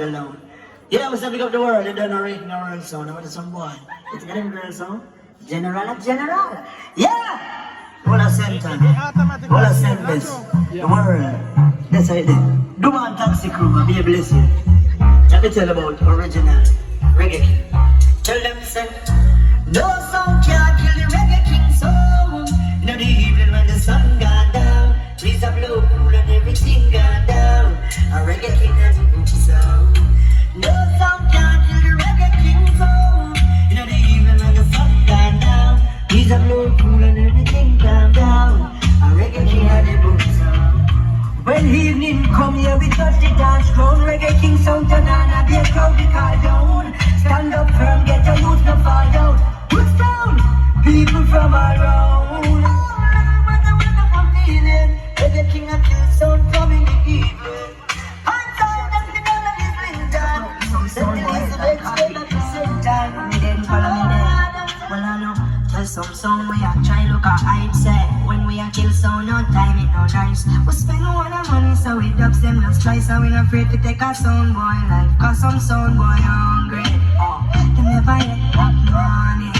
Alone. Yeah, what's up, big up the world? You don't know Reggae King Sound. What is some boy? It's a good girl song. General of General. Yeah! What a sentence. What a sentence. The world. That's how it is. Do man taxi crew, be a blessing. Let me tell about original Reggae King. Tell them, say, no song can't kill the Reggae King song. In the evening when the sun gone down, please have low cool and everything gone down. A Reggae King has a good sound. No song can't kill the Reggae King song. In the evening when the sun gone down, please have low cool and everything gone down. A Reggae King has a good sound. When evening come here, we touch the dance ground. Reggae King sound turn on and be a crowd we call down. Stand up firm, get your youth no fall down. Push down, people from all round. Oh, what a wonderful feeling. Reggae King and King sound coming in the evening. Hands on, that's the girl that is linked down. Set the Elizabeth straight at the same time. Then follow me there. Well, I know. Tell some song we a try look a hype say. When we a kill sound, no time it no nice. We spend all the money so we dubs them just try. So we not afraid to take a sound boy life. Cause some sound boy hungry. They never yet got money.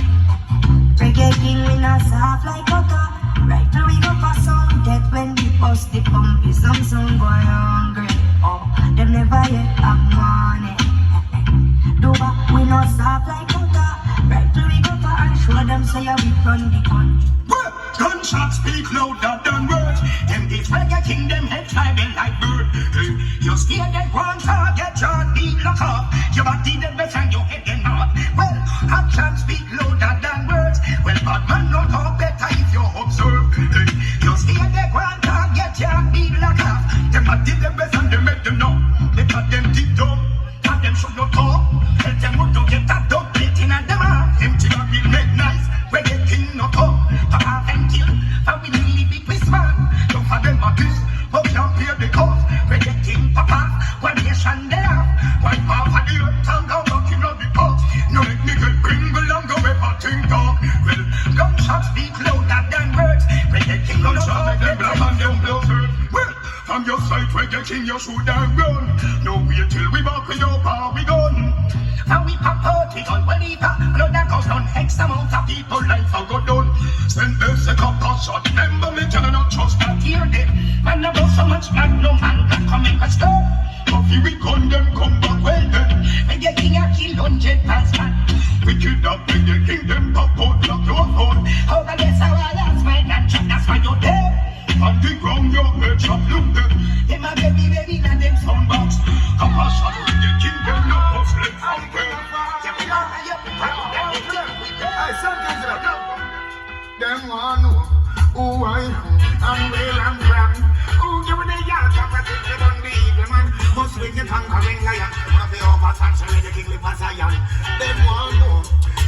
Reggae King we not soft like butter. Right till we go for sound dead when we bust the pump. Is some sound boy hungry. They never yet have money. Do what we not soft like butter. Right till we go for and show them say yeah, we run the country. Gunshots speak louder than words. Them this Reggae King, them head flying like bird. Hey, you scared that one target, your beat lock up. Your body the best and your head then not. Well, actions speak louder than words. Well, bad man no talk better if you observe. Hey, you scared that one target, your beat lock up. Them body the best and they make them know. They cut them deep down, cut them should not talk. Tell them what to get that Dubplate in and them off. Empty that will make nice. Reggae King no talk. Papa and kill, but we really big this man. Don't for them a kiss, but can't pay the cost. Reggae King Papa, one nation there. White Papa the earth, and down knocking on the pot. No make me get bringle and go ever think talk. Well, gunshots speak louder than words. Reggae King no talk, make them black and them blow hurt. Well, from your side, Reggae King, you should have run. No wait till we back with your power we gone. And we pop out, we don't believe that. Blood that goes down, X amount of people life will go down. Send this a couple shot, remember me, can I not trust that here then. Man, I bought so much man, no man can come and stop. Coffee we gun them, come back well then. Reggae King a kill 100 past man. We kill that Reggae King, them pop out, lock your phone. How the guess our last man, that chop, that's why you're there. On the ground, your head chop, look them. Them a baby, now them sound box. Couple shot, Reggae King, them no puff, let's go. Them one who I and well and grand. Who give me the yard of a thing they don't believe them man. Must win the conquering lion. One of the overthrown shall the king live as I am. Them one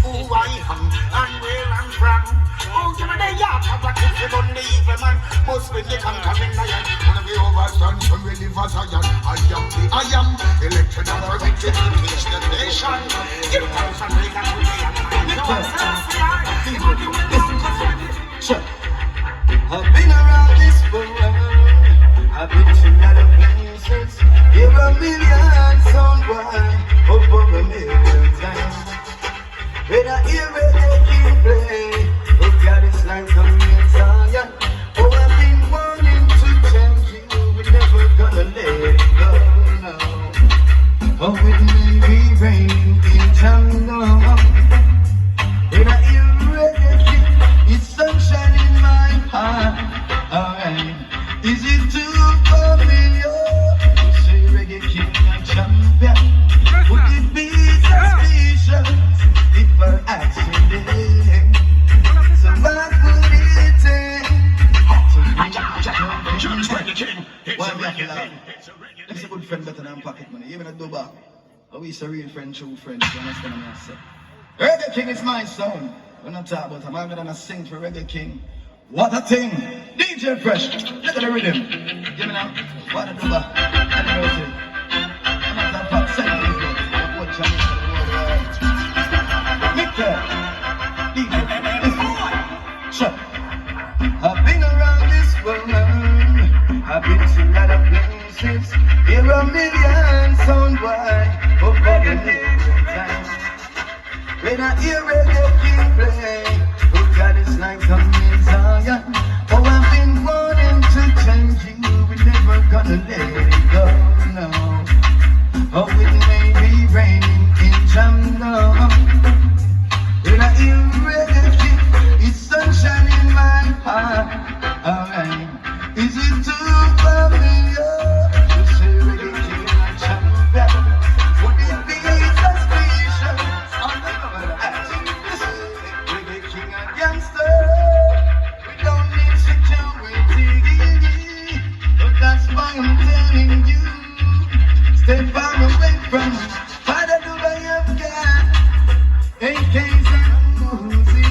who I am and well and grand. Who give me the yard of a thing they don't believe them man. Must win the conquering lion. One of the overthrown shall live as I am. I am elected and protected to teach the nation. Give thanks and make a good day and I've been around this world, I've been to a lot of places. Hear a million sound boy, over a million times. When I hear Reggae King play, oh God, it's like some real song, yeah. Oh, I've been wanting to change you, we're never gonna let it go, no. Oh, it may be raining in Jamaica. When I hear Reggae King, it's sunshine in my heart. Alright, is it too familiar to say Reggae King and champion? Would it be suspicious if I asked you then? So what would it take to It's Reggae King. It's a Reggae King. It's a good friend better than pocket money, even a double. Oh, he's a real friend, true friend, you understand what I say? Reggae King is my sound. We're not talking about him, I'm gonna sing for Reggae King. What a thing! DJ Fresh, look at the rhythm. Give me now. What a double. And the rhythm. I'm not that fat, send me this one. Watch out for the world. Victor, DJ, listen. Shut. I've been around this world. I've been to a lot of places. Here a million sound boy. million times. When I hear Reggae King play, oh God, it's like a Messiah. Oh, I've been wanting to change you, we're never gonna let it go, no. Oh, it may be raining in Jamaica. When I hear Reggae King, it's sunshine in my heart. Alright, is it too familiar to say Reggae King and champion? Would it be suspicious? I'm never acting this Reggae King and gangster. We don't need security, but that's why I'm telling you, stay far away from me. Father, do I have got AKs and Uzi?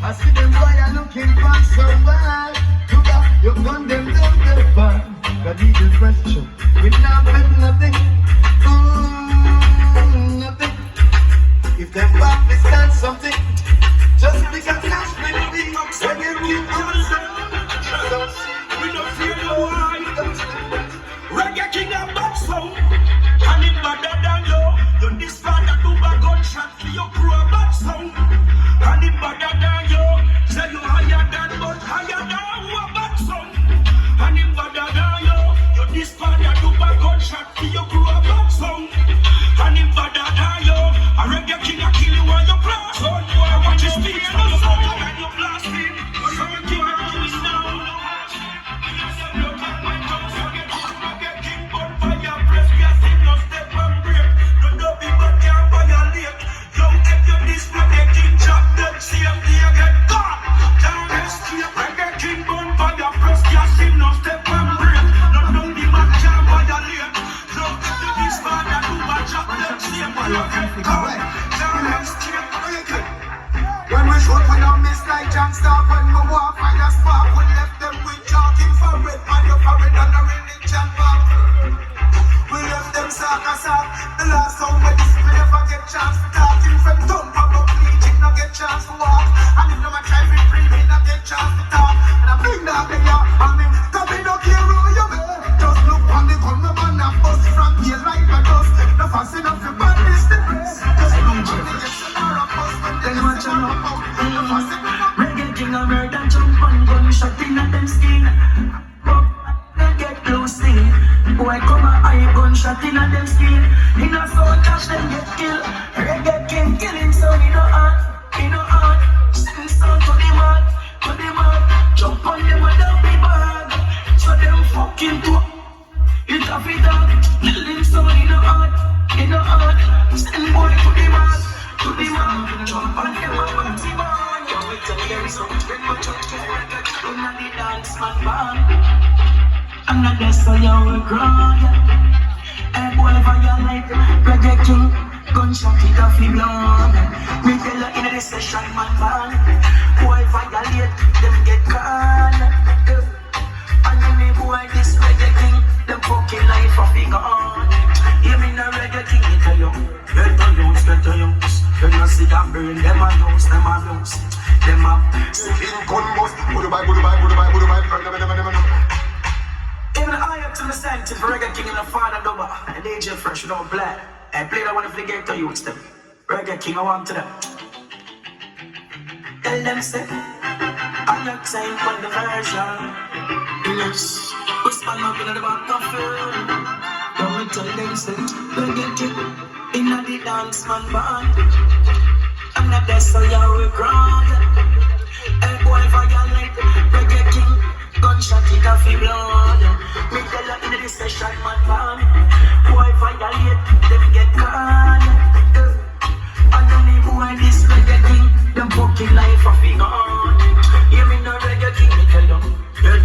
I see them boy are looking for someone. You got your gun, them don't get far. Got the question, we not bet nothing. Nothing. If them puppies got something, just because cash will be up, so you keep on saying. We don't fear no one. Reggae King and back sound. And it better than you. You this father do a gunshot for your crew a back sound. And it better than you. Say you higher than but higher than who a back sound. And it better than you. You this father do a gunshot for your crew a back sound. And it better than you. A Reggae King a kill you on your blast. I watch his speed and the sound and you blast him. So you keep it going down. When we shoot, we don't miss like John Star. When we walk, fire spark. We left them with chalking for red. Man, you carried on a religion park. We left them sack a sack. The last song we display never get chance to talk. Him from dump up no bleaching, no get chance to walk. And if no man try to free me, no get chance to talk. And I bring that thing out. I mean, come in, no care who you be. Just look on the gun, no man a bust from here like a dust. No fast enough to burn this the press. Just look on the XLR a bust when they get some up. No fast enough. Reggae King a murder jump and gunshot in a them skin. But they get close to him. Boy come a high gunshot in a them skin. In a soul cash them get killed. Reggae King killing so he no heart, he no heart. Sing sound to the man, to the man. Jump on them with a big bag. So them fucking to it a fit up. Killing so he no heart, he no heart. Send boy to the man, to the man. Jump on them with a big bag. You wait till there is something much up to reggae in the dance man band. And I guess so you will grow. And boy violate Reggae King, gunshot it off the blood. Me tell you in the session man band. Boy violate, them get caught. And then me boy this Reggae King, them fucking life off the gun. Hear me no Reggae King, me tell you. Get to use. You know see that burn, them a lose, them a lose. Them a King Conbus. Goodbye, goodbye, goodbye, goodbye. in the eye up to the center for Reggae King and the father double. And DJ Fresh, you know, black. I play that one if they get to use them. Reggae King, I want to them. Tell them say, I'm not saying for the version. Yes, whisper up in the back of film. Don't tell them say, Reggae King, in the dance man band. I'm not there so you will ground. Hey boy violate, Reggae King, gunshot it off the blood. Me tell you in the session man band. Boy violate, them get caught. And then the boy this Reggae King, them fucking life off the gun. Hear me no Reggae King, me tell you. Get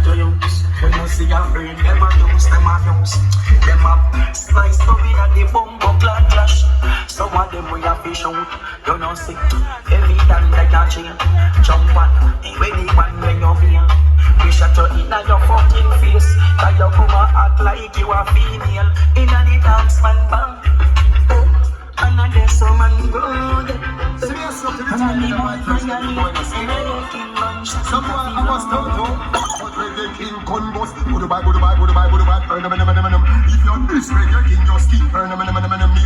to use. When you see a brain, them a use, them a use. Them a slice to me at the bumbo clash. Some of them we have fish out. You know see, every time they can change. Jump on, when you want when you're being. We shut you in your fucking face. Cause you come and act like you are female. In a the dance man band. And I there's some man road. And I leave my friend and Reggae King man. Someone I must know too. But Reggae King Conbus. Goodbye, goodbye, goodbye, goodbye. If you're this Reggae King, just keep. Me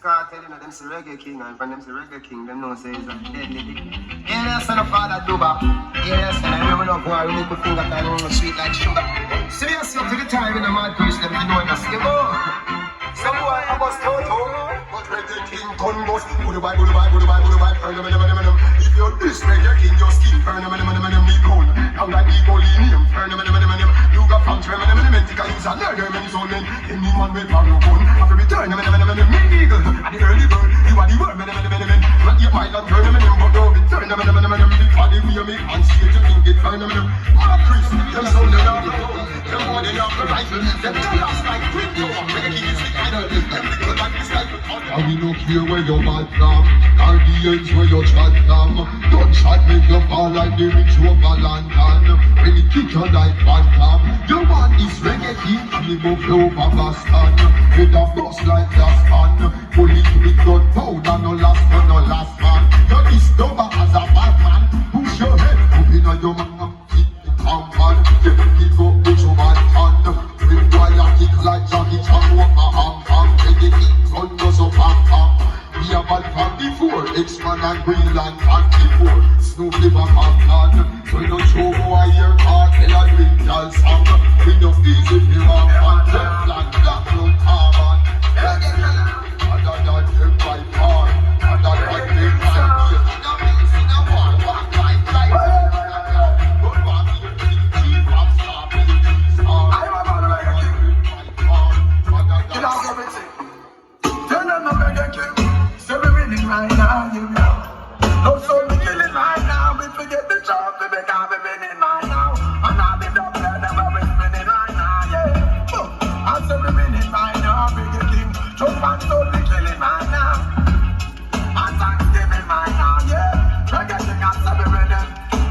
cartel, you know, them say Reggae King, and when them say Reggae King, them know say it's a deadly thing. Yeah, son of father Duba. Yes, and I remember no boy, we need to finger time on sweet like sugar. Seriously, up to the time in the mad push them, you know, in a skibbo. Some boy, I must Toto. But Reggae King, gun bust, goodbye. If you're this Reggae King, your skin, me gun. I'm like Egolinium, you got function, mental use and murder, men so men. Any man with power, no gun. After return, me eagle, and the early bird, you are the word, Not your mind and turn, but don't be turn, big body, we are me, and see it, you get turn, Chris, them so they are the goal, them more than the rifle, them tell us like crypto, Reggae King is the idol, them little like this type of honor. And we don't care where you're mad from, or the ends where you're chat from. Gunshot make you fall like the rich over lantern. When you kick you like phantom, your man is Reggae King, and he move over Boston. With a bus like das man, police with gunpowder, no last man. You're discovered as a bad man, push your head up in a your man. Man, he go put your man on. With wire kick like Jackie Chan, walk a ham. Reggae King gun goes up ham. We have bad from before, X-Man and Greenland and before. Snoop liver man. So we don't show who I hear cartel and mental song. We don't easy to walk on them flag, black no carbon. Other than them by far, other than them by fear. In a peace, in a war, walk like don't walk here, keep up, stop, peace, I'm a man like a king. Get out of it. Turn on the Reggae King. So we're winning right now, you know. No son be killing right now. We forget the trophy because we're winning right now. And I'll be Dubplate, never we're winning right now, yeah. I say we're winning right now, Reggae King. Jump and stone be killing right now. And Thanksgiving right now, yeah. Reggae King, I say we're winning.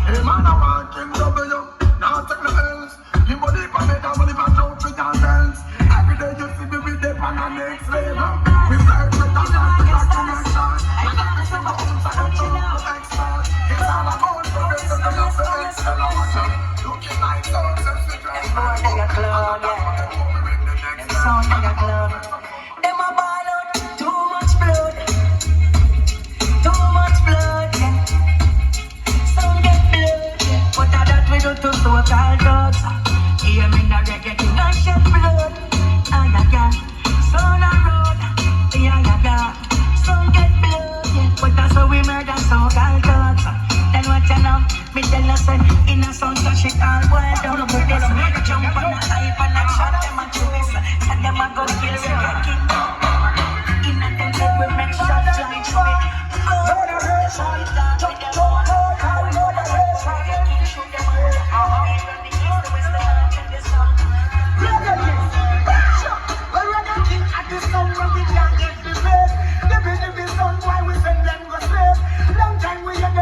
Hey man, I want King W. Now take the L's. You money for me, that money for jump with your bells. Every day you see me with them on the next level. We start with the like connection. And I miss the bones, I don't know the expert. It's all about the rest of the love for excel. I watch them looking like success to dress my Them a clown, yeah. Them sound like a clown. Them a ball out, too much blood. Too much blood, yeah. Some get blood, yeah. But that we do to so-called dogs. Hear me the Reggae King and shed blood. Ah, yeah. Son a road, yeah. Some get blood, yeah. But that's how we murder so-called dogs. Then what you know? Me tell you say, in a sound so shit all wild down. Put this jump on the hype and I shot them a twist. And them a go kill Reggae King. In a them head we make shots like sweet.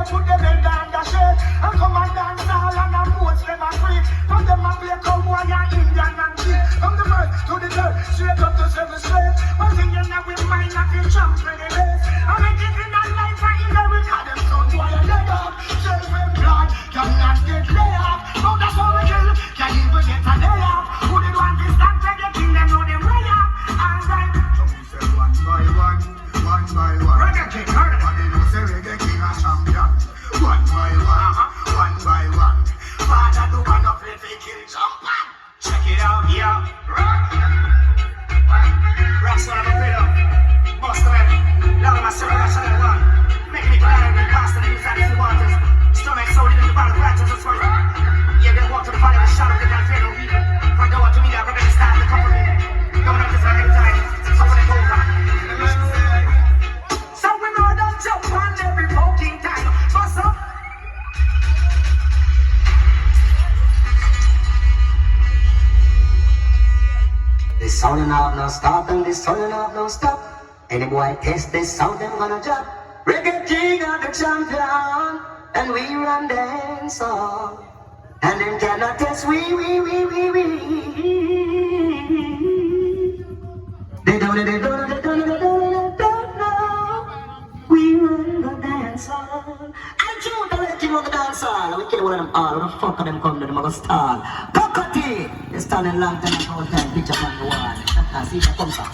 Put them in down the shade and come and dance all and a post them a free. From them a play cowboy and Indian and cheap. From the first to the third, straight up to seven straight. One thing you know we mind not feel champ for the best. I make it in a life and in the week of them sons while you let up. Self-employed, cannot get laid off. Now that's how we kill, can't even get a day off. Who did want this stop to the king, them know them way off. Alright, so we say one by one. Reggae King, heard it. And they know say Reggae King a champion. One by one. Father do one up let me kill champion. Check it out, yeah. Rocks on the rhythm. Bust away. Loud my soul, I shall one. Make me glad and be past the news and the waters. Stomach so in the battle branches of sword. Yeah, they walk to the valley of the shadow, they can't fear no evil. If I go out to me, I'm going to start the company. Going up this every time. So when it's over. So we know that jump on every fucking time. Bust up. This sound and have no stop and this sound and have no stop. Any boy test this sound, them gonna drop. Reggae King are the champion, and we run dance song. And them cannot test we. They don't know. We run the dance song. I choose the Reggae King on the dance hall. We kill one of them all. Where the fuck are them come to them? I'm gonna stall. Cockatoo! They standing long time ago, time picture on the wall. See that comes up.